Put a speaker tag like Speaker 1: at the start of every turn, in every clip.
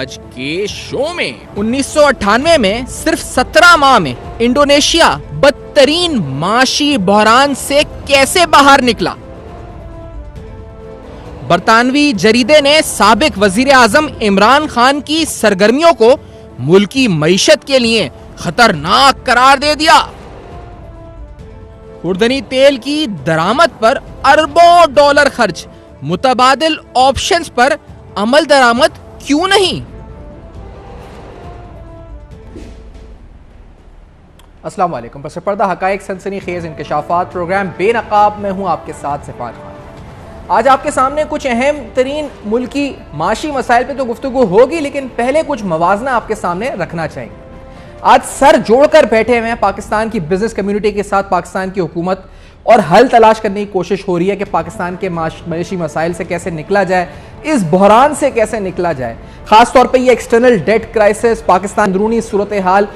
Speaker 1: आज के शो में। 1998 में सिर्फ 17 माह में इंडोनेशिया बदतरीन माशी बहरान से कैसे बाहर निकला। बरतानवी जरीदे ने साबिक वजीर आजम इमरान खान की सरगर्मियों को मुल्की मईशत के लिए खतरनाक करार दे दिया। खुर्दनी तेल की दरामद पर अरबों डॉलर खर्च, मुतबादिल ऑप्शंस पर अमल दरामद क्यों नहीं।
Speaker 2: अस्सलाम वालेकुम। पस पर्दा हकाइक सनसनीखेज इंकशाफात प्रोग्राम बेनकाब में हूं आपके साथ सिफात खान। आज आपके सामने कुछ अहम तरीन मुल्की माशी मसाइल पे तो गुफ्तगू होगी, लेकिन पहले कुछ मवाजना आपके सामने रखना चाहिए। आज सर जोड़कर बैठे हुए हैं पाकिस्तान की बिजनेस कम्युनिटी के साथ पाकिस्तान की हुकूमत, और हल तलाश करने की कोशिश हो रही है कि पाकिस्तान के माशी मसाइल से कैसे निकला जाए, इस बहरान से कैसे निकला जाए। खासतौर पर यह एक्सटर्नल डेट क्राइसिस, पाकिस्तान अंदरूनी सूरत हाल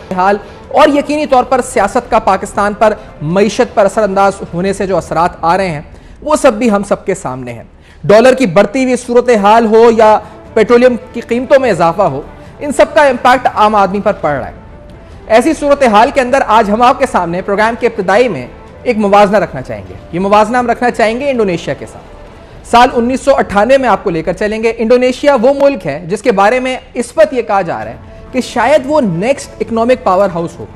Speaker 2: और यकीनी तौर पर सियासत का पाकिस्तान पर मईशत पर असरअंदाज होने से जो असरात आ रहे हैं, वो सब भी हम सबके सामने हैं। डॉलर की बढ़ती हुई सूरत हाल हो या पेट्रोलियम की कीमतों में इजाफा हो, इन सब का इम्पैक्ट आम आदमी पर पड़ रहा है। ऐसी सूरत हाल के अंदर आज हम आपके सामने प्रोग्राम के इब्तिदाई में एक मुवाजना रखना चाहेंगे। ये मुवाजना हम रखना चाहेंगे इंडोनेशिया के साथ। साल 1998 में आपको लेकर चलेंगे। इंडोनेशिया वो मुल्क है जिसके बारे में इस वक्त ये कहा जा रहा है कि शायद वो नेक्स्ट इकोनॉमिक पावर हाउस हो।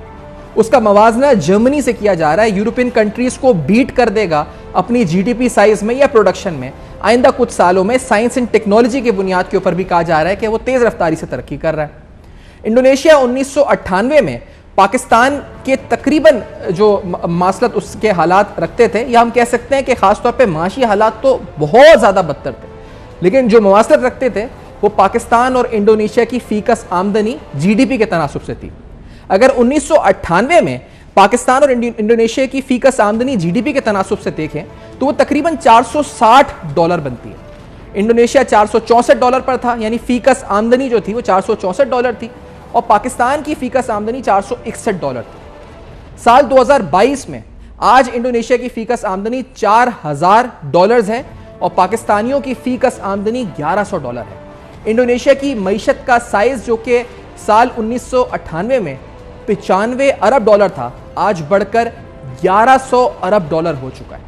Speaker 2: उसका मुवाजना जर्मनी से किया जा रहा है। यूरोपियन कंट्रीज को बीट कर देगा अपनी जीडीपी साइज में या प्रोडक्शन में। आइंदा कुछ सालों में साइंस एंड टेक्नोलॉजी की बुनियाद के ऊपर भी कहा जा रहा है कि वो तेज रफ्तारी से तरक्की कर रहा है। इंडोनेशिया 1998 में पाकिस्तान के तकरीबन जो मासलत उसके हालात रखते थे, या हम कह सकते हैं कि खासतौर पे माशी हालात तो बहुत ज़्यादा बदतर थे, लेकिन जो मवासलत रखते थे वो पाकिस्तान और इंडोनेशिया की फीकस आमदनी जीडीपी के तनासुब से थी। अगर 1998 में पाकिस्तान और इंडोनेशिया की फीकस आमदनी जीडीपी के तनासुब से देखें तो वो तकरीबन $460 बनती है। इंडोनेशिया $464 पर था, यानी फीकस आमदनी जो थी वो $464 थी, और पाकिस्तान की फीकस आमदनी $461 थी। साल 2022 में आज इंडोनेशिया की फीकस आमदनी $4000 है और पाकिस्तानियों की फीकस आमदनी $1100 है। इंडोनेशिया की मईशत का साइज जो कि साल 1998 में $95 अरब था, आज बढ़कर $1100 अरब हो चुका है।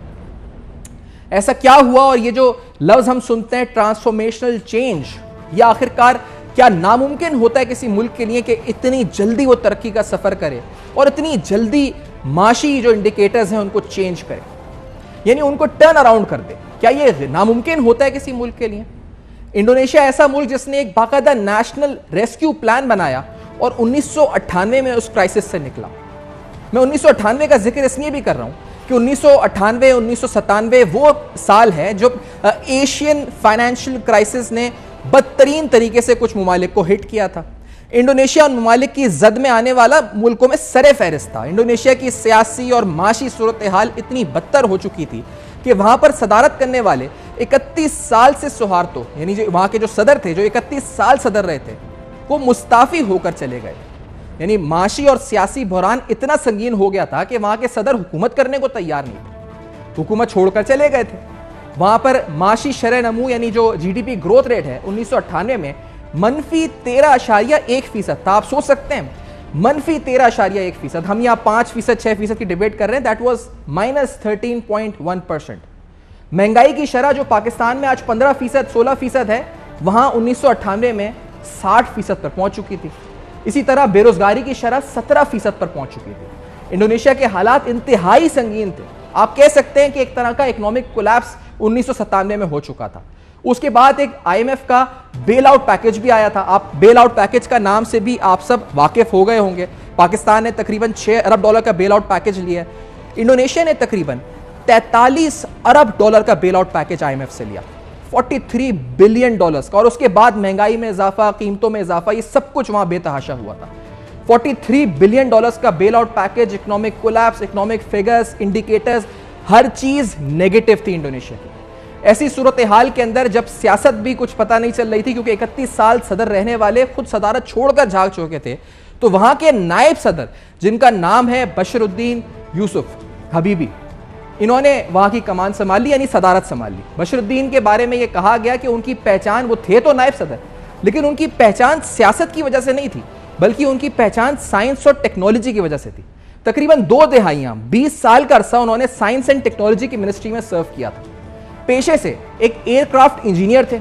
Speaker 2: ऐसा क्या हुआ, और ये जो लफ्ज हम सुनते हैं ट्रांसफॉर्मेशनल चेंज, या आखिरकार क्या नामुमकिन होता है किसी मुल्क के लिए कि इतनी जल्दी वो तरक्की का सफर करे और इतनी जल्दी माशी जो इंडिकेटर्स हैं उनको चेंज करे, यानी उनको टर्न अराउंड कर दे? क्या ये नामुमकिन होता है किसी मुल्क के लिए? इंडोनेशिया ऐसा मुल्क जिसने एक बाकायदा नेशनल रेस्क्यू प्लान बनाया और 1998 में उस क्राइसिस से निकला। मैं 1998 का जिक्र इसलिए भी कर रहा हूं कि 1998 1997 वो साल है जब एशियन फाइनेंशियल क्राइसिस ने बदतरीन तरीके से कुछ ममालिक को हिट किया था। इंडोनेशिया उन ममालिक की जद में आने वाला मुल्कों में सरे फहरिस्त था। इंडोनेशिया की सियासी और माशी सूरत हाल इतनी बदतर हो चुकी थी कि वहां पर सदारत करने वाले 31 साल से सुहार्तो, यानी जो वहां के जो सदर थे, जो 31 साल सदर रहे थे, वो मुस्ताफी होकर चले गए। यानी माशी और सियासी बहरान इतना संगीन हो गया था कि वहां के सदर हुकूमत करने को तैयार नहीं थे, हुकूमत छोड़कर चले गए थे। वहां पर माशी शरह नमू यानी जो जीडीपी ग्रोथ रेट है 1998 में -13.1% था। आप सोच सकते हैं -13.1%। हम यहाँ 5%, 6% की डिबेट कर रहे हैं। That was -13.1%। महंगाई की शरह जो पाकिस्तान में आज 15%, 16% है, वहां 1998 में 60% पर पहुंच चुकी थी। इसी तरह बेरोजगारी की शरह 17% पर पहुंच चुकी थी। इंडोनेशिया के हालात इंतहाई संगीन थे। आप कह सकते हैं कि एक तरह का इकोनॉमिक कोलैप्स 1997 में हो चुका था। उसके बाद एक आईएमएफ का बेल आउट पैकेज भी आया था। आप बेल आउट पैकेज का नाम से भी आप सब वाकिफ हो गए होंगे। पाकिस्तान ने तकरीबन $6 अरब का बेल आउट पैकेज लिया। इंडोनेशिया ने तकरीबन $43 अरब का बेल आउट पैकेज आईएमएफ से लिया, $43 बिलियन का। और उसके बाद महंगाई में इजाफा, कीमतों में इजाफा, ये सब कुछ वहां बेतहाशा हुआ था। $43 बिलियन का bail out package, economic collapse, economic figures, indicators, हर चीज नेगेटिव थी इंडोनेशिया की। ऐसी सूरत हाल के अंदर जब सियासत भी कुछ पता नहीं चल रही थी, क्योंकि 31 साल सदर रहने वाले खुद सदारत छोड़कर भाग चुके थे, तो वहां के नायब सदर जिनका नाम है बशरुद्दीन यूसुफ हबीबी, इन्होंने वहां की कमान संभाल ली, यानी सदारत संभाल ली। बशरुद्दीन के बारे में यह कहा गया कि उनकी पहचान, वो थे तो नायब सदर, लेकिन उनकी पहचान सियासत की वजह से नहीं थी, बल्कि उनकी पहचान साइंस और टेक्नोलॉजी की वजह से थी। तकरीबन 2 दहाइयां 20 साल का अरसा उन्होंने साइंस एंड टेक्नोलॉजी की मिनिस्ट्री में सर्व किया था। पेशे से एक एयरक्राफ्ट इंजीनियर थे,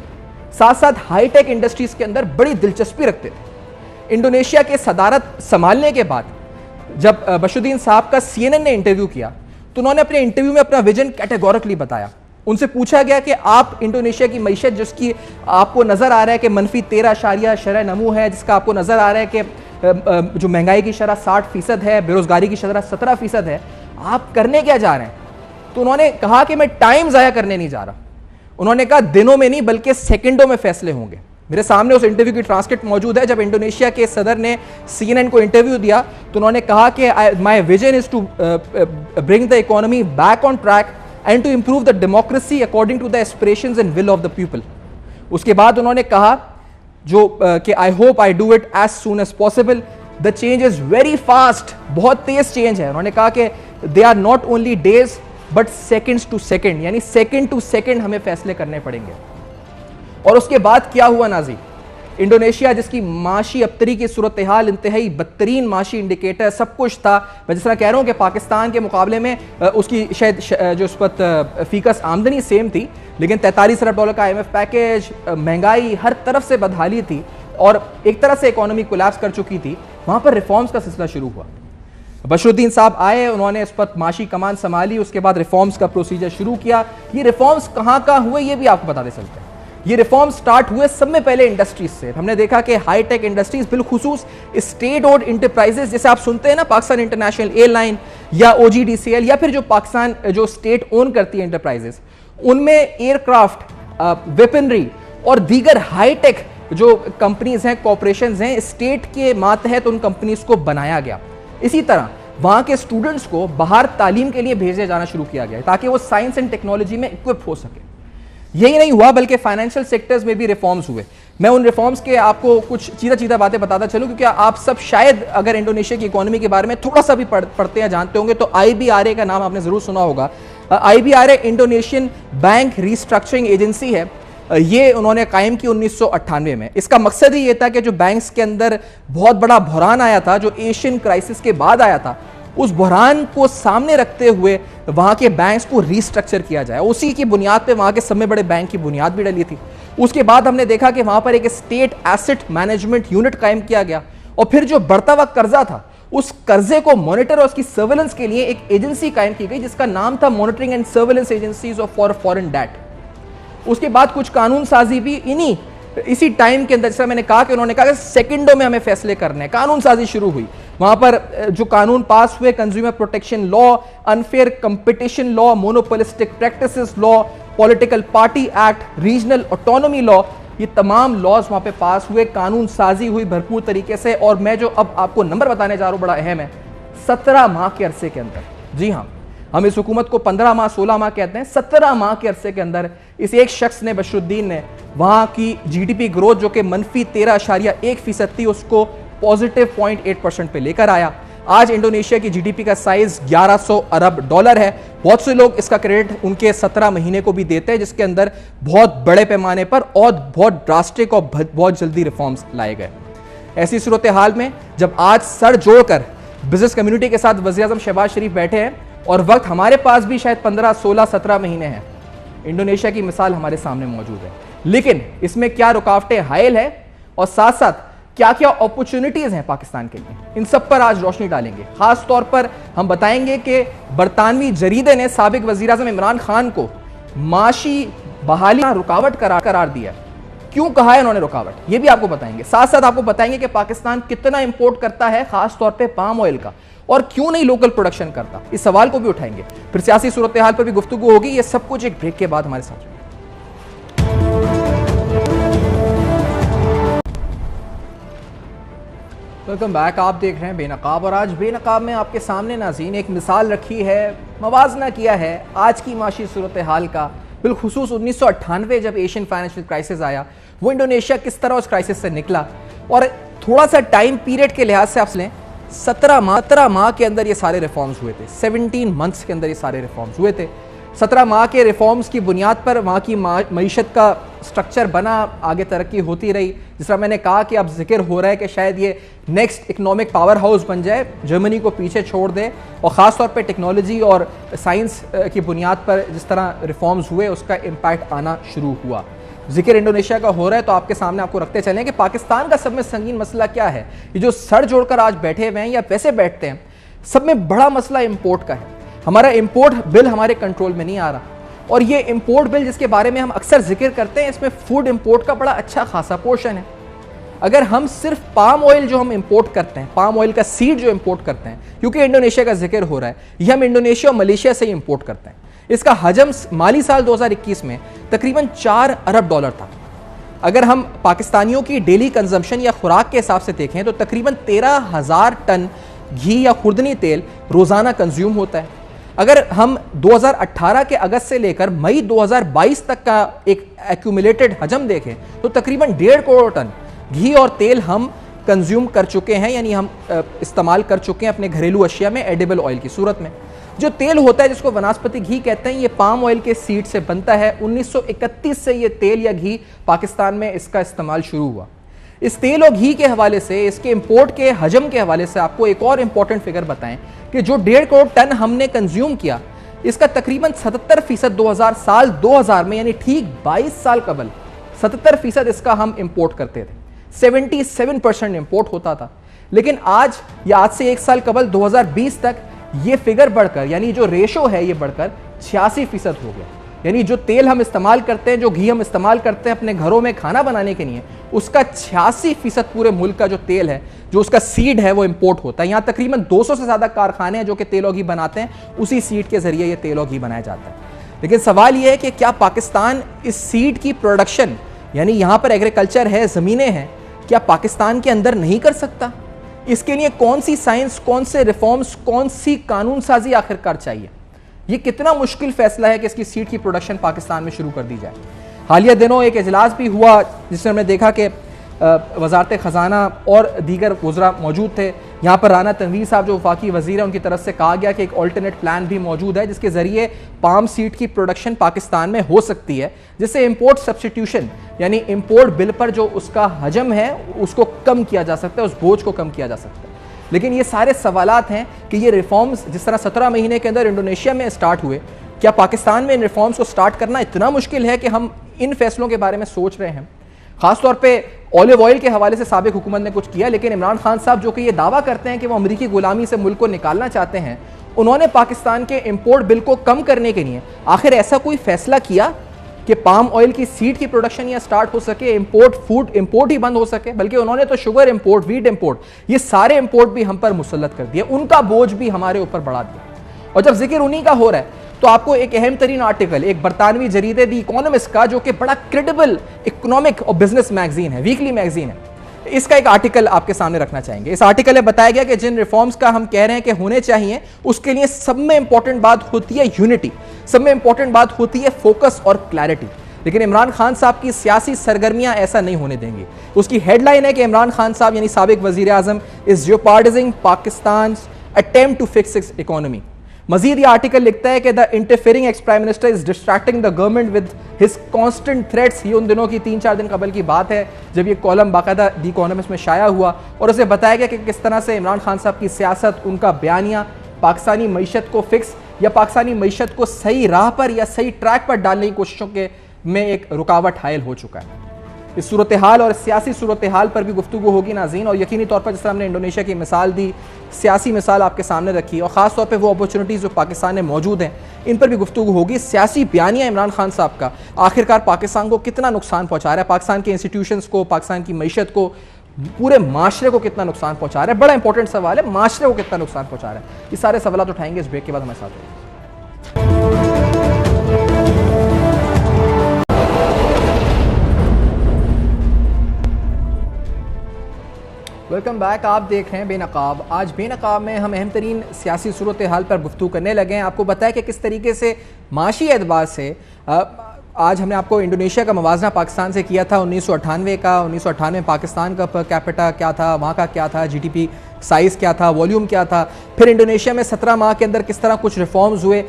Speaker 2: साथ साथ हाईटेक इंडस्ट्रीज के अंदर बड़ी दिलचस्पी रखते थे। इंडोनेशिया के सदारत संभालने के बाद जब बशरुद्दीन साहब का CNN ने इंटरव्यू किया तो उन्होंने अपने इंटरव्यू में अपना विजन कैटेगोरिकली बताया। उनसे पूछा गया कि आप इंडोनेशिया की मईशत जिसकी आपको नजर आ रहा है कि -13 शरह नमू है, जिसका आपको नजर आ रहा है कि जो महंगाई की शरह 60% है, बेरोजगारी की शरह 17% है, आप करने क्या जा रहे हैं? तो उन्होंने कहा कि मैं टाइम जाया करने नहीं जा रहा। उन्होंने कहा दिनों में नहीं बल्कि सेकंडों में फैसले होंगे। मेरे सामने उस इंटरव्यू की ट्रांसक्रिप्ट मौजूद है। जब इंडोनेशिया के सदर ने CNN को इंटरव्यू दिया तो उन्होंने कहा कि my vision is to bring the economy back on track and to improve the democracy according to the aspirations and will of the people. उसके बाद उन्होंने कहा कि I hope I do it as soon as possible, the change is very fast, बहुत तेज change है। उन्होंने कहा कि they are not only days but seconds to second, यानी सेकेंड टू सेकेंड हमें फैसले करने पड़ेंगे। और उसके बाद क्या हुआ नाज़रीन, इंडोनेशिया जिसकी माशी अबतरी की सूरत हाल इंतहाई बदतरीन माशी इंडिकेटर सब कुछ था, मैं जिस तरह कह रहा हूँ कि पाकिस्तान के मुकाबले में उसकी शायद जो उस वक्त फीकस आमदनी सेम थी, लेकिन 43 अरब डॉलर का IMF पैकेज, महंगाई हर तरफ से बदहाली थी और एक तरह से इकोनॉमी कोलैप्स कर चुकी थी। वहाँ पर रिफॉर्म्स का सिलसिला शुरू हुआ। बशरुद्दीन साहब आए, उन्होंने इस पर माशी कमान संभाली, उसके बाद रिफॉर्म्स का प्रोसीजर शुरू किया। ये रिफॉर्म्स कहाँ हुए ये भी आपको बताते चलते हैं। ये रिफॉर्म स्टार्ट हुए सब में पहले इंडस्ट्रीज से। हमने देखा कि हाईटेक इंडस्ट्रीज, बिलखुसूस स्टेट ओन्ड इंटरप्राइजेस, जैसे आप सुनते हैं ना पाकिस्तान इंटरनेशनल एयरलाइन या OGDCL या फिर जो पाकिस्तान जो स्टेट ओन करती है इंटरप्राइजेस, उनमें एयरक्राफ्ट, वेपनरी और दीगर हाईटेक जो कंपनीज हैं, कॉरपोरेशंस हैं, स्टेट के मातहत उन कंपनीज को बनाया गया। इसी तरह वहां के स्टूडेंट्स को बाहर तालीम के लिए भेजे जाना शुरू किया गया ताकि वो साइंस एंड टेक्नोलॉजी में इक्विप हो सके। यही नहीं हुआ बल्कि फाइनेंशियल सेक्टर्स में भी रिफॉर्म्स हुए। मैं उन रिफॉर्म्स के आपको कुछ चीज़ा बातें बताता चलूं, क्योंकि आप सब शायद अगर इंडोनेशिया की इकोनॉमी के बारे में थोड़ा सा भी पढ़ते हैं, जानते होंगे, तो IBRA का नाम आपने जरूर सुना होगा। IBRA Indonesian bank restructuring agency है। ये उन्होंने कायम की 1998 में। इसका मकसद ही ये था कि जो बैंक्स के अंदर बहुत बड़ा बहरान आया था, जो एशियन क्राइसिस के बाद आया था, उस बहरान को सामने रखते हुए वहां के बैंक्स को रिस्ट्रक्चर किया जाए। उसी की बुनियाद पे वहां के सबसे बड़े बैंक की बुनियाद भी डली थी। उसके बाद हमने देखा कि वहां पर एक स्टेट एसेट मैनेजमेंट यूनिट कायम किया गया और फिर जो बढ़ता हुआ कर्जा था उस कर्जे को मॉनिटर और उसकी सर्वेलेंस के लिए एक एजेंसी कायम की गई जिसका नाम था monitoring and surveillance agencies of for foreign debt. उसके बाद कुछ कानून साजी भी इसी टाइम के अंदर, जैसा मैंने कहा कि उन्होंने कहा कि सेकंडों में हमें फैसले करने हैं, कानून साजी शुरू हुई। वहां पर जो कानून पास हुए, consumer protection law, unfair competition law, monopolistic practices law, political party act, regional autonomy law, ये तमाम लॉज वहां पे पास हुए, कानून साजी हुई भरपूर तरीके से। और मैं जो अब आपको नंबर बताने जा रहा हूं बड़ा अहम है, 17 माह के अरसे के अंदर, जी हां, हम इस हुकूमत को 15 माह 16 माह कहते हैं, 17 माह के अरसे के अंदर इस एक शख्स ने, बशरुद्दीन ने, वहां की GDP ग्रोथ जो कि -13.1% थी उसको पॉजिटिव 0.8% पे लेकर आया। आज इंडोनेशिया की GDP का साइज 1100 अरब डॉलर है। बहुत से लोग इसका क्रेडिट उनके 17 महीने को भी देते हैं जिसके अंदर बहुत बड़े पैमाने पर और बहुत ड्रास्टिक और बहुत जल्दी रिफॉर्म्स लाए गए। ऐसी सूरत हाल में जब आज सर जोड़कर बिजनेस कम्युनिटी के साथ वज़ीर आज़म शहबाज शरीफ बैठे हैं और वक्त हमारे पास भी शायद 15, 16, 17 महीने हैं, इंडोनेशिया की मिसाल हमारे सामने मौजूद है। लेकिन इसमें क्या रुकावटें हायल है और साथ साथ क्या क्या अपॉर्चुनिटीज हैं पाकिस्तान के लिए, इन सब पर आज रोशनी डालेंगे। खास तौर पर हम बताएंगे कि बरतानवी जरीदे ने साबिक वज़ीर आज़म इमरान खान को माशी बहाली रुकावट करार दिया। क्यों कहा है उन्होंने रुकावट, ये भी आपको बताएंगे। साथ साथ आपको बताएंगे कि पाकिस्तान कितना इंपोर्ट करता है, खास तौर पे पाम ऑयल का, और क्यों नहीं लोकल प्रोडक्शन करता, इस सवाल को भी उठाएंगे। फिर सियासी सूरत हाल पर भी गुफ्तगू होगी। ये सब कुछ एक ब्रेक के बाद हमारे साथ। वेलकम बैक, आप देख रहे हैं बेनकाब, और आज बेनकाब में आपके सामने नाज़रीन एक मिसाल रखी है, मवाजना किया है आज की माशी सूरत हाल का। बिलखुसूस 1998 जब एशियन फाइनेंशियल क्राइसिस आया, वो इंडोनेशिया किस तरह उस क्राइसिस से निकला, और थोड़ा सा टाइम पीरियड के लिहाज से आप लें, 17 माह के अंदर ये सारे रिफॉर्म्स हुए थे, 17 मंथ्स के अंदर ये सारे रिफॉर्म्स हुए थे। 17 माह के रिफॉर्म्स की बुनियाद पर वहाँ की मईशत का स्ट्रक्चर बना, आगे तरक्की होती रही। जिस तरह मैंने कहा कि अब जिक्र हो रहा है कि शायद ये नेक्स्ट इकोनॉमिक पावर हाउस बन जाए, जर्मनी को पीछे छोड़ दे, और ख़ास तौर पे टेक्नोलॉजी और साइंस की बुनियाद पर जिस तरह रिफॉर्म्स हुए उसका इम्पैक्ट आना शुरू हुआ। जिक्र इंडोनेशिया का हो रहा है तो आपके सामने आपको रखते चलें कि पाकिस्तान का सब में संगीन मसला क्या है। ये जो सर जोड़कर आज बैठे हुए हैं या वैसे बैठते हैं, सब में बड़ा मसला इंपोर्ट का है। हमारा इंपोर्ट बिल हमारे कंट्रोल में नहीं आ रहा, और ये इंपोर्ट बिल जिसके बारे में हम अक्सर जिक्र करते हैं, इसमें फूड इंपोर्ट का बड़ा अच्छा खासा पोर्शन है। अगर हम सिर्फ पाम ऑयल जो हम इंपोर्ट करते हैं, पाम ऑयल का सीड जो इंपोर्ट करते हैं, क्योंकि इंडोनेशिया का जिक्र हो रहा है, ये हम इंडोनेशिया और मलेशिया से ही इंपोर्ट करते हैं। इसका हजम माली साल 2021 में तकरीबन 4 अरब डॉलर था। अगर हम पाकिस्तानियों की डेली कंजम्पशन या खुराक के हिसाब से देखें तो तकरीबन 13,000 टन घी या खुर्दनी तेल रोजाना कंज्यूम होता है। अगर हम 2018 के अगस्त से लेकर मई 2022 तक का एक एक्यूमुलेटेड हजम देखें तो तकरीबन 1.5 करोड़ टन घी और तेल हम कंज्यूम कर चुके हैं, यानी हम इस्तेमाल कर चुके हैं अपने घरेलू अशिया में एडिबल ऑयल की सूरत में। जो तेल होता है जिसको वनस्पति घी कहते हैं, ये पाम ऑयल के सीड से बनता है। 1931 से ये तेल या घी पाकिस्तान में इसका इस्तेमाल शुरू हुआ। इस तेल और घी के हवाले से, इसके इंपोर्ट के हजम के हवाले से आपको एक और इंपॉर्टेंट फिगर बताएं कि जो 1.5 करोड़ टन हमने कंज्यूम किया, इसका तकरीबन 77% 2000 में, यानी ठीक 22 साल कबल 77% इसका हम इंपोर्ट करते थे। 77% इंपोर्ट होता था। लेकिन आज या आज से 1 साल कबल 2020 तक ये फिगर बढ़कर, यानी जो रेशो है ये बढ़कर 86% हो गया। यानी जो तेल हम इस्तेमाल करते हैं, जो घी हम इस्तेमाल करते हैं अपने घरों में खाना बनाने के लिए, उसका 86% पूरे मुल्क का जो तेल है, जो उसका सीड है, वो इंपोर्ट होता है। यहाँ तकरीबन 200 से ज़्यादा कारखाने हैं जो कि तेल और घी बनाते हैं, उसी सीड के जरिए ये तेल और घी बनाया जाता है। लेकिन सवाल ये है कि क्या पाकिस्तान इस सीड की प्रोडक्शन, यानी यहाँ पर एग्रीकल्चर है, ज़मीनें हैं, क्या पाकिस्तान के अंदर नहीं कर सकता? इसके लिए कौन सी साइंस, कौन से रिफॉर्म्स, कौन सी कानून साजी आखिरकार चाहिए? ये कितना मुश्किल फैसला है कि इसकी सीड की प्रोडक्शन पाकिस्तान में शुरू कर दी जाए। हालिया दिनों एक इजलास भी हुआ जिसमें हमने देखा कि वजारत ख़जाना और दीगर वज़रा मौजूद थे। यहाँ पर राना तनवीर साहब जो वफाकी वज़ीर है, उनकी तरफ से कहा गया कि एक ऑल्टरनेट प्लान भी मौजूद है जिसके ज़रिए पाम सीड की प्रोडक्शन पाकिस्तान में हो सकती है, जिससे इंपोर्ट सब्स्टिट्यूशन, यानी इंपोर्ट बिल पर जो उसका हजम है उसको कम किया जा सकता है, उस बोझ को कम किया जा सकता है। लेकिन ये सारे सवालात हैं कि ये रिफॉर्म्स जिस तरह 17 महीने के अंदर इंडोनेशिया में स्टार्ट हुए, क्या पाकिस्तान में इन रिफॉर्म्स को स्टार्ट करना इतना मुश्किल है कि हम इन फैसलों के बारे में सोच रहे हैं? खासतौर पे ऑलिव ऑयल के हवाले से साबिक हुकूमत ने कुछ किया, लेकिन इमरान खान साहब जो कि ये दावा करते हैं कि वो अमरीकी गुलामी से मुल्क को निकालना चाहते हैं, उन्होंने पाकिस्तान के इंपोर्ट बिल को कम करने के लिए आखिर ऐसा कोई फैसला किया कि पाम ऑयल की सीड की प्रोडक्शन या स्टार्ट हो सके, इंपोर्ट फूड इंपोर्ट ही बंद हो सके? बल्कि उन्होंने तो शुगर इंपोर्ट, वीट इंपोर्ट, ये सारे इंपोर्ट भी हम पर मुसल्लत कर दिए, उनका बोझ भी हमारे ऊपर बढ़ा दिया। और जब जिक्र उन्हीं का हो रहा है तो आपको एक अहम तरीन आर्टिकल एक बरतानवी जरीदे दी इकोनॉमिस्ट का, जो कि बड़ा क्रेडिबल इकोनॉमिक और बिजनेस मैगजीन है, वीकली मैगजीन है, इसका एक आर्टिकल आपके सामने रखना चाहेंगे। इस आर्टिकल में बताया गया कि जिन रिफॉर्म्स का हम कह रहे हैं कि होने चाहिए, उसके लिए सब में इंपॉर्टेंट बात होती है यूनिटी, सब में इंपॉर्टेंट बात होती है फोकस और क्लैरिटी। लेकिन इमरान खान साहब की सियासी सरगर्मियां ऐसा नहीं होने देंगी। उसकी हेडलाइन है कि इमरान खान साहब यानी साबिक वजीर आजम is jeopardising Pakistan attempt to fix its economy. मजीद ये आर्टिकल लिखता है कि the interfering ex prime minister is distracting the government with his constant threats. ये उन दिनों की 3-4 दिन कबल की बात है जब ये कॉलम बाकायदा द इकोनॉमिस्ट में शाया हुआ और उसे बताया गया कि किस तरह से इमरान खान साहब की सियासत, उनका बयानिया पाकिस्तानी मईशत को फिक्स या पाकिस्तानी मईशत को सही राह पर या सही ट्रैक पर डालने की कोशिशों के में एक रुकावट हायल हो चुका है। इस सूरत हाल और सियासी सूरत हाल पर भी गुफ्तगू होगी नाज़रीन, और यकीनी तौर पर जिस तरह हमने इंडोनेशिया की मिसाल दी, सियासी मिसाल आपके सामने रखी, और ख़ास तौर पे वो अपॉर्चुनिटीज़ जो पाकिस्तान में मौजूद हैं, इन पर भी गुफ्तगू होगी। सियासी बयानिया इमरान खान साहब का आखिरकार पाकिस्तान को कितना नुकसान पहुँचा रहा है, पाकिस्तान के इंस्टीट्यूशंस को, पाकिस्तान की मईशत को, पूरे माशरे को कितना नुकसान पहुँचा रहा है? बड़ा इंपॉर्टेंट सवाल है, माशरे को कितना नुकसान पहुँचा रहा है? ये सारे सवाल उठाएंगे इस ब्रेक के बाद हमारे साथ। वेलकम बैक, आप देख रहे हैं बेनकाब। आज बेनकाब में हम अहम तरीन सियासी सूरत हाल पर गुफ्तगू करने लगे हैं। आपको बताया कि किस तरीके से माशी एतबार से आज हमने आपको इंडोनेशिया का मवाजना पाकिस्तान से किया था 1998 का। 1998 में पाकिस्तान का पर कैपिटा क्या था, वहाँ का क्या था, जीडीपी साइज़ क्या था, वॉल्यूम क्या था। फिर इंडोनेशिया में 17 माह के अंदर किस तरह कुछ रिफॉर्म्स हुए।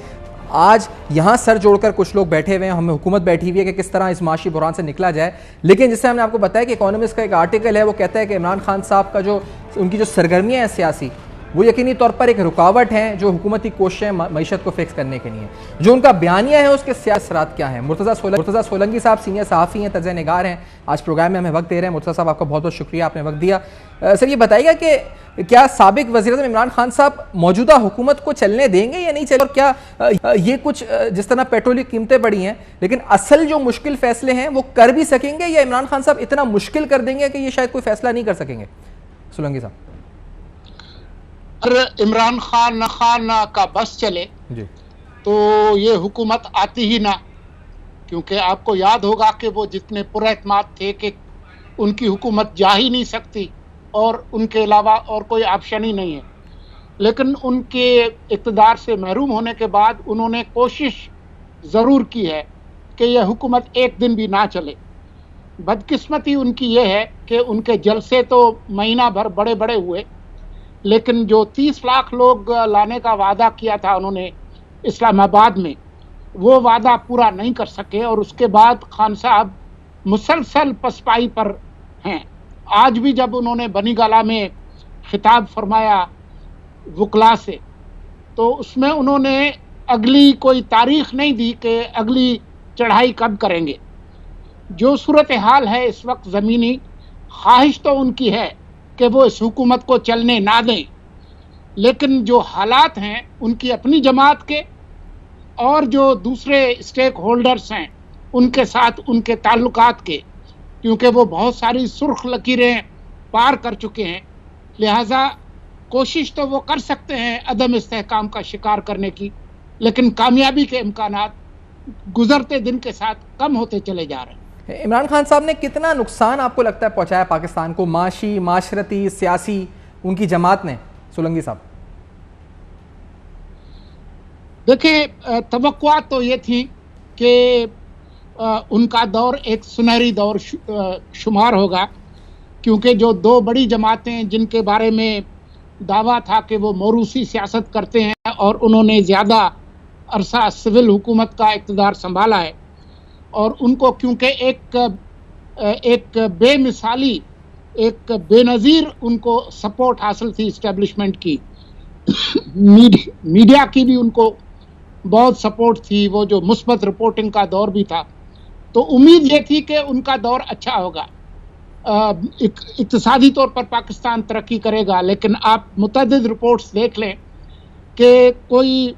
Speaker 2: आज यहाँ सर जोड़कर कुछ लोग बैठे हुए हैं, हमें हुकूमत बैठी हुई है कि किस तरह इस माशी बुहरान से निकला जाए। लेकिन जैसे हमने आपको बताया कि इकोनॉमिस्ट का एक आर्टिकल है, वो कहता है कि इमरान खान साहब का जो उनकी जो सरगर्मियाँ हैं सियासी, वो यकीनी तौर पर एक रुकावट है जो हुकूमती कोशिशें मीशत को फिक्स करने के लिए। जो उनका बयानिया है उसके सियासी असरात क्या हैं। मुर्तज़ा सोलंकी साहब सीनियर सहाफ़ी हैं, तज़्ज़िया निगार हैं, आज प्रोग्राम में हमें वक्त दे रहे हैं। मुर्तज़ा साहब आपका बहुत बहुत शुक्रिया, आपने वक्त दिया। सर ये बताइएगा कि क्या साबिक वज़ीर-ए-आज़म इमरान खान साहब मौजूदा हुकूमत को चलने देंगे या नहीं चलेंगे, और क्या ये कुछ जिस तरह पेट्रोल की कीमतें बढ़ी हैं लेकिन असल जो मुश्किल फैसले हैं वो कर भी सकेंगे, या इमरान खान साहब इतना मुश्किल कर देंगे कि ये शायद कोई फैसला नहीं कर सकेंगे? सोलंकी साहब।
Speaker 3: इमरान खान का बस चले
Speaker 2: जी।
Speaker 3: तो ये हुकूमत आती ही ना, क्योंकि आपको याद होगा कि वो जितने पुरएतमाद थे कि उनकी हुकूमत जा ही नहीं सकती और उनके अलावा और कोई ऑप्शन ही नहीं है। लेकिन उनके इक़्तिदार से महरूम होने के बाद उन्होंने कोशिश ज़रूर की है कि यह हुकूमत एक दिन भी ना चले। बदकिस्मती उनकी ये है कि उनके जलसे तो महीना भर बड़े बड़े हुए, लेकिन जो 30 लाख लोग लाने का वादा किया था उन्होंने इस्लामाबाद में, वो वादा पूरा नहीं कर सके और उसके बाद खान साहब मुसलसल पसपाई पर हैं। आज भी जब उन्होंने बनी गाला में खिताब फरमाया वकला से, तो उसमें उन्होंने अगली कोई तारीख नहीं दी कि अगली चढ़ाई कब करेंगे। जो सूरत हाल है इस वक्त ज़मीनी, ख्वाहिश तो उनकी है कि वो इस हुकूमत को चलने ना दें, लेकिन जो हालात हैं उनकी अपनी जमात के और जो दूसरे स्टेक होल्डर्स हैं उनके साथ उनके ताल्लुकात के, क्योंकि वो बहुत सारी सुर्ख लकीरें पार कर चुके हैं, लिहाजा कोशिश तो वो कर सकते हैं अदम इस्तेहकाम का शिकार करने की, लेकिन कामयाबी के इम्कानात गुजरते दिन के साथ कम होते चले जा रहे हैं।
Speaker 2: इमरान खान साहब ने कितना नुकसान आपको लगता है पहुंचाया पाकिस्तान को, माशी, माशरती, सियासी, उनकी जमात ने? सोलंकी साहब।
Speaker 3: देखिए, तवक्कुआत तो ये थी कि उनका दौर एक सुनहरी दौर शुमार होगा, क्योंकि जो दो बड़ी जमातें जिनके बारे में दावा था कि वो मौरूसी सियासत करते हैं और उन्होंने ज़्यादा अरसा सिविल हुकूमत का इक़्तिदार संभाला है, और उनको क्योंकि एक बेमिसाली, एक बेनज़ीर उनको सपोर्ट हासिल थी इस्टेब्लिशमेंट की, मीडिया की भी उनको बहुत सपोर्ट थी, वो जो मुस्बत रिपोर्टिंग का दौर भी था, तो उम्मीद ये थी कि उनका दौर अच्छा होगा, इक़्तिसादी तौर पर पाकिस्तान तरक्की करेगा। लेकिन आप मुतअद्दिद रिपोर्ट्स देख लें कि कोई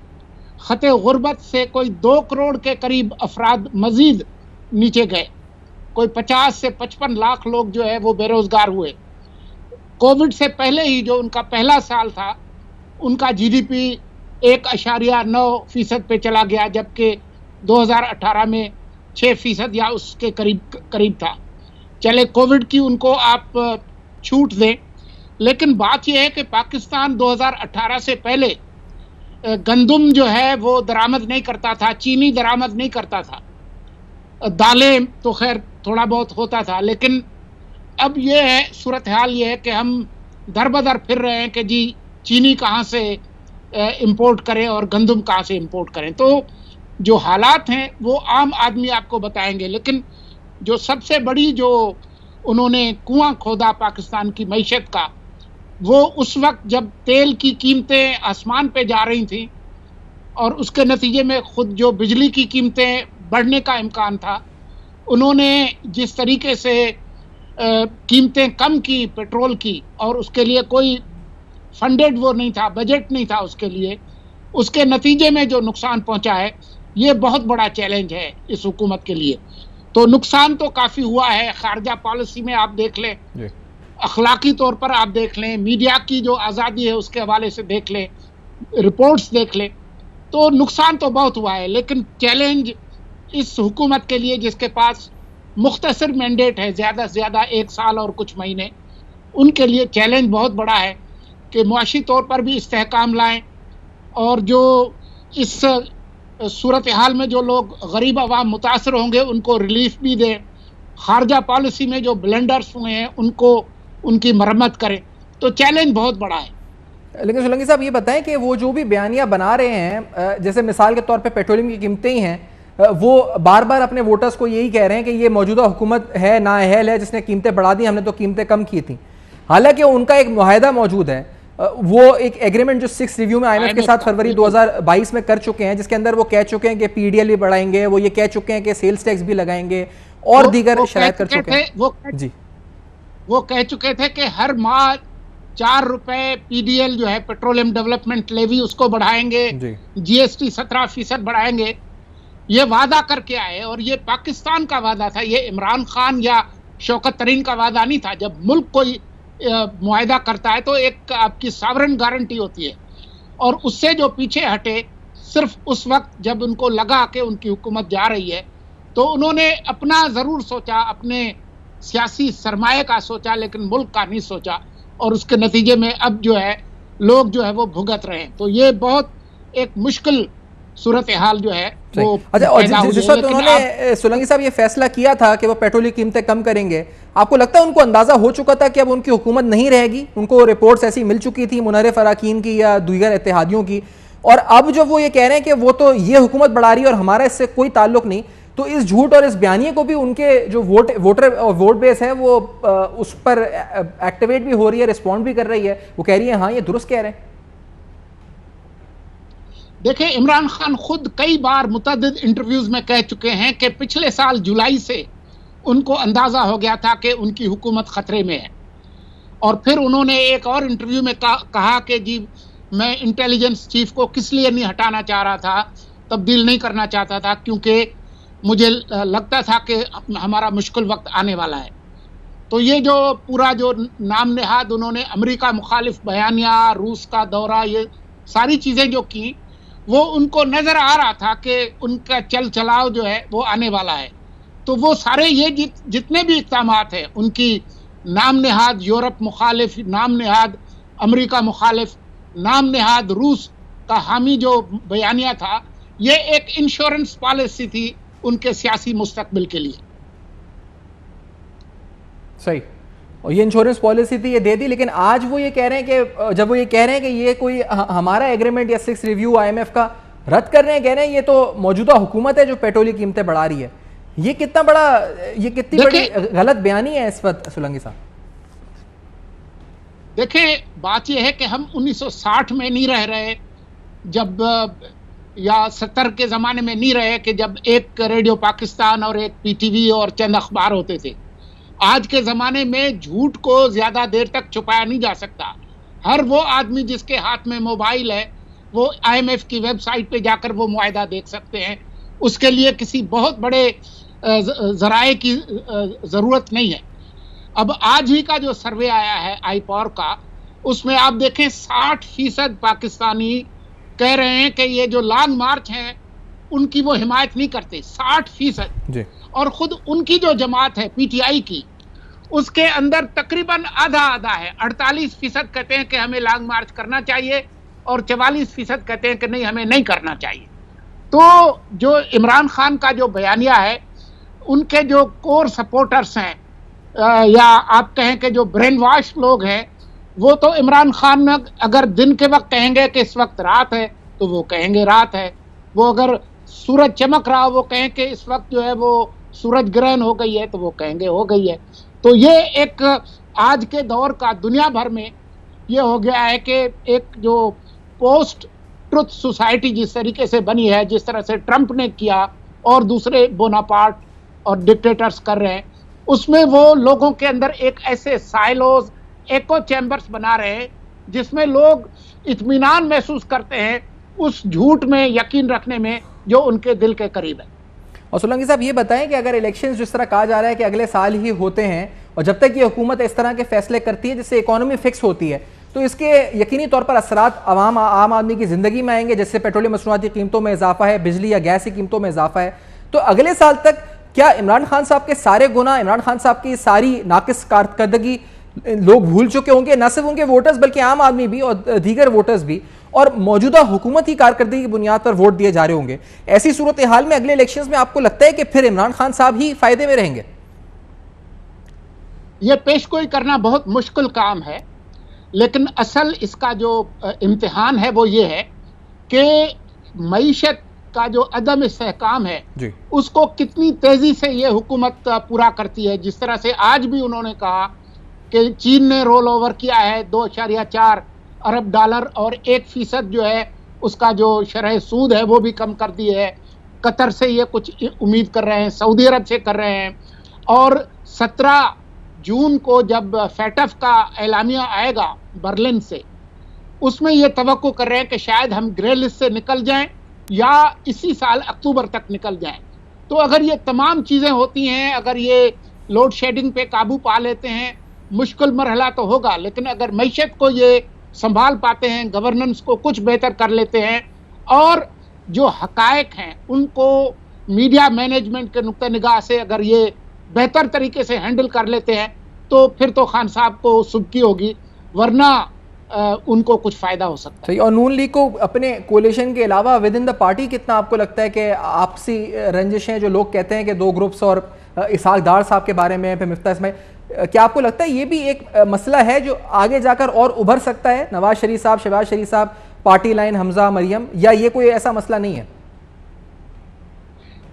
Speaker 3: ख़ते गुर्बत से कोई 2 करोड़ के करीब अफराद मज़ीद नीचे गए, कोई 50 से 55 लाख लोग जो है वो बेरोज़गार हुए। कोविड से पहले ही जो उनका पहला साल था, उनका जीडीपी 1.9% पे चला गया, जबकि 2018 में 6% या उसके करीब था। चले कोविड की उनको आप छूट दें, लेकिन बात यह है कि पाकिस्तान 2018 से पहले गंदम जो है वो दरामद नहीं करता था, चीनी दरामद नहीं करता था, दालें तो खैर थोड़ा बहुत होता था, लेकिन अब ये है सूरत हाल ये है कि हम दर बदर फिर रहे हैं कि जी चीनी कहाँ से इंपोर्ट करें और गंदम कहाँ से इंपोर्ट करें। तो जो हालात हैं वो आम आदमी आपको बताएंगे, लेकिन जो सबसे बड़ी जो उन्होंने कुआं खोदा पाकिस्तान की मईशत का, वो उस वक्त जब तेल की कीमतें आसमान पे जा रही थी और उसके नतीजे में खुद जो बिजली की कीमतें बढ़ने का इम्कान था, उन्होंने जिस तरीके से कीमतें कम की पेट्रोल की, और उसके लिए कोई फंडेड वो नहीं था, बजट नहीं था उसके लिए, उसके नतीजे में जो नुकसान पहुंचा है, ये बहुत बड़ा चैलेंज है इस हुकूमत के लिए। तो नुकसान तो काफ़ी हुआ है, खारजा पॉलिसी में आप देख लें, अखलाकी तौर पर आप देख लें, मीडिया की जो आज़ादी है उसके हवाले से देख लें, रिपोर्ट्स देख लें, तो नुकसान तो बहुत हुआ है। लेकिन चैलेंज इस हुकूमत के लिए जिसके पास मुख्तसर मैंडेट है, ज़्यादा से ज़्यादा 1 साल और कुछ महीने, उनके लिए चैलेंज बहुत बड़ा है कि मुआशी तौर पर भी इस्तेहकाम लाएं, और जो इस सूरत हाल में जो लोग गरीब अवाम मुतासर होंगे उनको रिलीफ भी दें, खारजा पॉलिसी में जो ब्लेंडर्स हुए हैं उनको उनकी मरम्मत करें। तो चैलेंज बहुत बड़ा है।
Speaker 2: लेकिन सोलंकी साहब ये बताएं कि वो जो भी बयानियां बना रहे हैं, जैसे मिसाल के तौर पे पेट्रोलियम की कीमतें ही हैं, वो बार बार अपने वोटर्स को यही कह रहे हैं कि ये मौजूदा हुकूमत है नाअहल है जिसने कीमतें बढ़ा दी, हमने तो कीमतें कम की थी। हालांकि उनका एक मुआहदा मौजूद है, वो एक एग्रीमेंट जो 6 रिव्यू में IMF के साथ फरवरी 2022 में कर चुके हैं, जिसके अंदर वो कह चुके हैं कि PDL भी बढ़ाएंगे, वो ये कह चुके हैं कि सेल्स टैक्स भी लगाएंगे और दीगर शरायत कर चुके हैं। जी, वो
Speaker 3: कह चुके थे कि हर माह 4 रुपए PDL जो है पेट्रोलियम डेवलपमेंट लेवी उसको बढ़ाएंगे, GST 17% बढ़ाएंगे, ये वादा करके आए। और ये पाकिस्तान का वादा था, ये इमरान खान या शौकत तरीन का वादा नहीं था। जब मुल्क कोई मुआहदा करता है तो एक आपकी सॉवरेन गारंटी होती है, और उससे जो पीछे हटे सिर्फ उस वक्त जब उनको लगा कि उनकी हुकूमत जा रही है, तो उन्होंने अपना ज़रूर सोचा, अपने सियासी सरमाए का सोचा, लेकिन मुल्क का नहीं सोचा, और उसके नतीजे में अब जो है लोग जो है वो भुगत रहे हैं। तो ये बहुत एक मुश्किल सूरत हाल जो है वो।
Speaker 2: अच्छा, और जिस वक्त उन्होंने सोलंकी साहब ये फैसला किया था कि वो पेट्रोल की कीमतें कम करेंगे, आपको लगता है उनको अंदाजा हो चुका था कि अब उनकी हुकूमत नहीं रहेगी? उनको रिपोर्ट्स ऐसी मिल चुकी थी मुनर्रिफ अराकीन की या दीगर इत्तेहादियों की, और अब जब वो ये कह रहे हैं कि वो तो ये हुकूमत बढ़ा रही है और हमारा इससे कोई ताल्लुक नहीं, तो इस झूठ और इस बयानिए को भी उनके जो वोट बेस है वो उस पर एक्टिवेट भी हो रही है, रिस्पॉन्ड भी कर रही है, वो कह रही है हाँ ये दुरुस्त कह रहे हैं।
Speaker 3: देखिए, इमरान खान खुद कई बार मुतअद्दिद इंटरव्यूज में कह चुके हैं कि पिछले साल जुलाई से उनको अंदाजा हो गया था कि उनकी हुकूमत खतरे में है। और फिर उन्होंने एक और इंटरव्यू में कहा कि जी मैं इंटेलिजेंस चीफ को किस लिए नहीं हटाना चाह रहा था, तब्दील नहीं करना चाहता था, क्योंकि मुझे लगता था कि हमारा मुश्किल वक्त आने वाला है। तो ये जो पूरा जो नाम नेहाद उन्होंने अमेरिका मुखालिफ बयानिया, रूस का दौरा, ये सारी चीज़ें जो की, वो उनको नज़र आ रहा था कि उनका चल चलाव जो है वो आने वाला है। तो वो सारे ये जितने भी इक़दाम हैं उनकी, नाम नेहाद यूरोप मुखालिफ, नाम नेहाद अमेरिका मुखालिफ, नाम नेहाद रूस का हामी जो बयानिया था, ये एक इंश्योरेंस पॉलिसी थी उनके सियासी मुस्तकबिल के लिए।
Speaker 2: सही, और ये इंश्योरेंस पॉलिसी थी, ये दे दी। लेकिन आज वो ये कह रहे हैं कि जब वो ये कह रहे हैं कि ये कोई हमारा एग्रीमेंट या 6 रिव्यू IMF का रद्द कर रहे हैं, कह रहे हैं ये तो मौजूदा हुकूमत है जो पेट्रोल की कीमतें बढ़ा रही है, ये कितना बड़ा, ये कितनी बड़ी गलत बयानी है इस वक्त सोलंकी साहब?
Speaker 3: देखिए, बात यह है कि हम 1960 में नहीं रह रहे, जब या 70 के ज़माने में नहीं रहे कि जब एक रेडियो पाकिस्तान और एक PTV और चंद अखबार होते थे। आज के ज़माने में झूठ को ज़्यादा देर तक छुपाया नहीं जा सकता। हर वो आदमी जिसके हाथ में मोबाइल है वो IMF की वेबसाइट पे जाकर वो मुआहदा देख सकते हैं। उसके लिए किसी बहुत बड़े ज़राए की ज़रूरत नहीं है। अब आज ही का जो सर्वे आया है IPOR का, उसमें आप देखें 60% पाकिस्तानी कह रहे हैं कि ये जो लॉन्ग मार्च हैं उनकी वो हिमायत नहीं करते, 60%। और खुद उनकी जो जमात है PTI की, उसके अंदर तकरीबन आधा आधा है। 48% कहते हैं कि हमें लॉन्ग मार्च करना चाहिए और 44% कहते हैं कि नहीं, हमें नहीं करना चाहिए। तो जो इमरान खान का जो बयानिया है, उनके जो कोर सपोर्टर्स हैं या आप कहें कि जो ब्रेन वॉश लोग हैं, वो तो इमरान खान में अगर दिन के वक्त कहेंगे कि इस वक्त रात है तो वो कहेंगे रात है, वो अगर सूरज चमक रहा हो वो कहें कि इस वक्त जो है वो सूरज ग्रहण हो गई है तो वो कहेंगे हो गई है। तो ये एक आज के दौर का दुनिया भर में ये हो गया है कि एक जो पोस्ट ट्रुथ सोसाइटी जिस तरीके से बनी है, जिस तरह से ट्रंप ने किया और दूसरे बोनापार्ट और डिक्टेटर्स कर रहे हैं, उसमें वो लोगों के अंदर एक ऐसे साइलोज, एको चैम्बर्स बना रहे हैं जिसमें लोग इत्मीनान महसूस करते हैं उस झूठ में यकीन रखने में जो उनके दिल के करीब है।
Speaker 2: और सोलंकी साहब ये बताएं कि अगर इलेक्शंस जिस तरह कहा जा रहा है कि अगले साल ही होते हैं, और जब तक ये हुकूमत इस तरह के फैसले करती है जिससे इकोनॉमी फिक्स होती है, तो इसके यकीनी तौर पर असरात आम आदमी की ज़िंदगी में आएंगे, जैसे पेट्रोलियम मसनूआती कीमतों में इजाफा है, बिजली या गैस की कीमतों में इजाफा है। तो अगले साल तक क्या इमरान खान साहब के सारे गुनाह, इमरान खान साहब की सारी नाकिस कारकर्दगी लोग भूल चुके होंगे? न सिर्फ उनके वोटर्स बल्कि आम आदमी भी और दीगर वोटर्स भी, और मौजूदा हुकूमत ही कारकर्दगी की बुनियाद पर वोट दिए जा रहे होंगे। ऐसी सूरत हाल में अगले इलेक्शंस में आपको लगता है कि फिर इमरान खान साहब ही फायदे में रहेंगे?
Speaker 3: यह पेशगोई करना बहुत मुश्किल काम है, लेकिन असल इसका जो इम्तिहान है वो ये है कि मईशत का जो अदम इस्तेहकाम है
Speaker 2: जी।
Speaker 3: उसको कितनी तेजी से ये हुकूमत पूरा करती है। जिस तरह से आज भी उन्होंने कहा कि चीन ने रोल ओवर किया है 2.4 अरब डॉलर और 1% जो है उसका जो शरह सूद है वो भी कम कर दी है। कतर से ये कुछ उम्मीद कर रहे हैं, सऊदी अरब से कर रहे हैं, और 17 जून को जब फैटफ का एलामिया आएगा बर्लिन से, उसमें ये तवक्को कर रहे हैं कि शायद हम ग्रे लिस्ट से निकल जाएं या इसी साल अक्टूबर तक निकल जाएं। तो अगर ये तमाम चीज़ें होती हैं, अगर ये लोड शेडिंग पे काबू पा लेते हैं, मुश्किल मरहला तो होगा, लेकिन अगर मईशत को ये संभाल पाते हैं, गवर्नेंस को कुछ बेहतर कर लेते हैं और जो हकायक हैं उनको मीडिया मैनेजमेंट के नुक्ते निगाह से अगर ये बेहतर तरीके से हैंडल कर लेते हैं, तो फिर तो खान साहब को सुबकी होगी, वरना उनको कुछ फायदा हो सकता है।
Speaker 2: और नून लीग को अपने कोलिशन के अलावा विद इन द पार्टी कितना आपको लगता है कि आपसी रंजिशें, जो लोग कहते हैं कि 2 ग्रुप्स और इसहाक डार साहब के बारे में, फिर मिफ्ता इस्माइल, क्या आपको लगता है ये भी एक मसला है जो आगे जाकर और उभर सकता है? नवाज शरीफ साहब, शहबाज शरीफ साहब, पार्टी लाइन हमजा मरियम, या ये कोई ऐसा मसला नहीं है?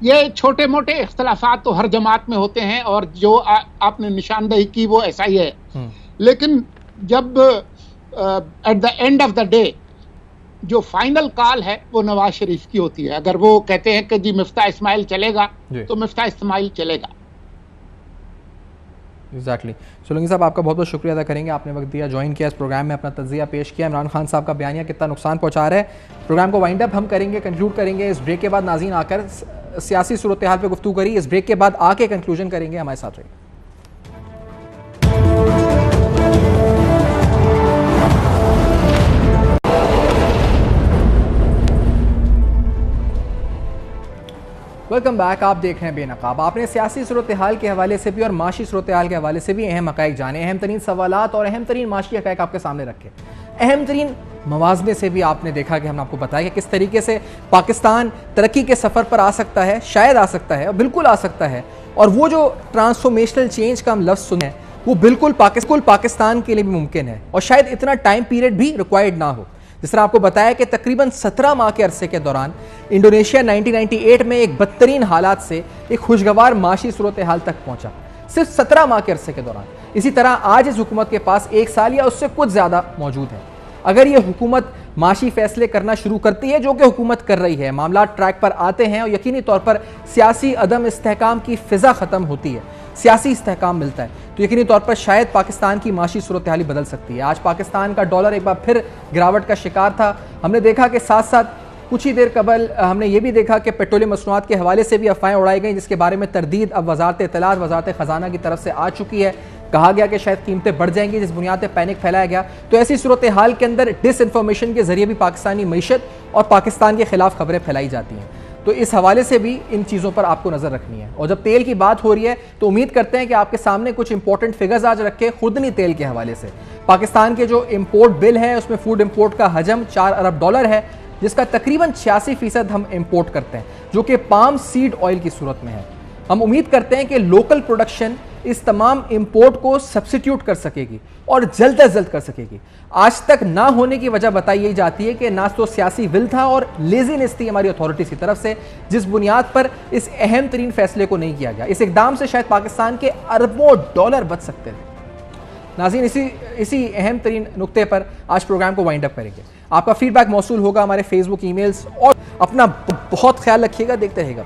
Speaker 3: ये छोटे मोटे इख्तलाफात तो हर जमात में होते हैं और जो आपने निशानदेही की वो ऐसा ही है, लेकिन जब at the end of the day जो फाइनल कॉल है वो नवाज शरीफ की होती है। अगर वो कहते हैं कि जी मिफ्ता इस्माइल चलेगा तो मिफ्ता इस्माइल चलेगा।
Speaker 2: एग्जैक्टली। सोलंकी साहब, आपका बहुत बहुत शुक्रिया अदा करेंगे, आपने वक्त दिया, ज्वाइन किया, इस प्रोग्राम में अपना तज्जिया पेश किया। इमरान खान साहब का बयानिया कितना नुकसान पहुंचा रहा है। प्रोग्राम को वाइंड अप हम करेंगे, कंक्लूड करेंगे। इस ब्रेक के बाद नाज़रीन आकर सियासी सूरत हाल पर गुफ्तगू करी, इस ब्रेक के बाद आके कंक्लूजन करेंगे। हमारे साथ रहिए। Welcome back. आप देख रहे हैं बेनकाब। आपने सियासी सूरत हाल के हवाले से भी और माशी सूरत हाल के हवाले से भी अहम हक़ाइक़ जाने, अहम तरीन सवालात और अहम तरीन माशी हक़ाइक़ आपके सामने रखे। अहम तरीन मवाज़ने से भी आपने देखा कि हमने आपको बताया कि किस तरीके से पाकिस्तान तरक्की के सफ़र पर आ सकता है, शायद आ सकता है और बिल्कुल आ सकता है। और वो जो ट्रांसफॉर्मेशनल चेंज का हम लफ्ज़ सुने वो बिल्कुल पाकिस्तान के लिए भी मुमकिन है और शायद इतना टाइम पीरियड भी रिक्वायर्ड ना हो। जिस तरह आपको बताया कि तकरीबन 17 माह के अरसे के दौरान इंडोनेशिया 1998 में एक बदतरीन हालात से एक खुशगवार माशी सूरत हाल तक पहुंचा, सिर्फ 17 माह के अरसे के दौरान। इसी तरह आज इस हुकूमत के पास 1 साल या उससे कुछ ज़्यादा मौजूद है। अगर ये हुकूमत माशी फैसले करना शुरू करती है, जो कि हुकूमत कर रही है, मामला ट्रैक पर आते हैं और यकीनी तौर पर सियासी अदम इस्तेहकाम की फ़िज़ा ख़त्म होती है, सियासी इस्तेहकाम मिलता है, तो यकीनी तौर पर शायद पाकिस्तान की माशी सूरत हाल बदल सकती है। आज पाकिस्तान का डॉलर एक बार फिर गिरावट का शिकार था। हमने देखा कि साथ साथ कुछ ही देर कबल हमने ये भी देखा कि पेट्रोलियम मसनूआत के हवाले से भी अफवाहें उड़ाई गई, जिसके बारे में तरदीद अब वजारत इत्तलात, वजारत ख़जाना की तरफ से आ चुकी है। कहा गया कि शायद कीमतें बढ़ जाएंगी, जिस बुनियाद पर पैनिक फैलाया गया। तो ऐसी सूरत हाल के अंदर डिसइंफॉर्मेशन के जरिए भी पाकिस्तानी मईशत और पाकिस्तान के खिलाफ खबरें फैलाई जाती हैं। तो इस हवाले से भी इन चीज़ों पर आपको नज़र रखनी है। और जब तेल की बात हो रही है तो उम्मीद करते हैं कि आपके सामने कुछ इंपॉर्टेंट फिगर्स आज रखे खुदनी तेल के हवाले से। पाकिस्तान के जो इंपोर्ट बिल है उसमें फूड इंपोर्ट का हजम 4 अरब डॉलर है, जिसका तकरीबन 86% हम इंपोर्ट करते हैं, जो कि पाम सीड ऑयल की सूरत में है। हम उम्मीद करते हैं कि लोकल प्रोडक्शन इस तमाम इंपोर्ट को सब्सिट्यूट कर सकेगी और जल्द अज जल्द कर सकेगी। आज तक ना होने की वजह बताई जाती है कि ना तो सियासी विल था और लेजीनेस थी हमारी अथॉरिटीज़ की तरफ से, जिस बुनियाद पर इस अहम तरीन फैसले को नहीं किया गया। इस इकदाम से शायद पाकिस्तान के अरबों डॉलर बच सकते थे। नाज़रीन, इसी अहम तरीन नुक्ते पर आज प्रोग्राम को वाइंड अप करेंगे। आपका फीडबैक मौसूल होगा हमारे फेसबुक, ईमेल्स, और अपना बहुत ख्याल रखिएगा। देखते रहेगा।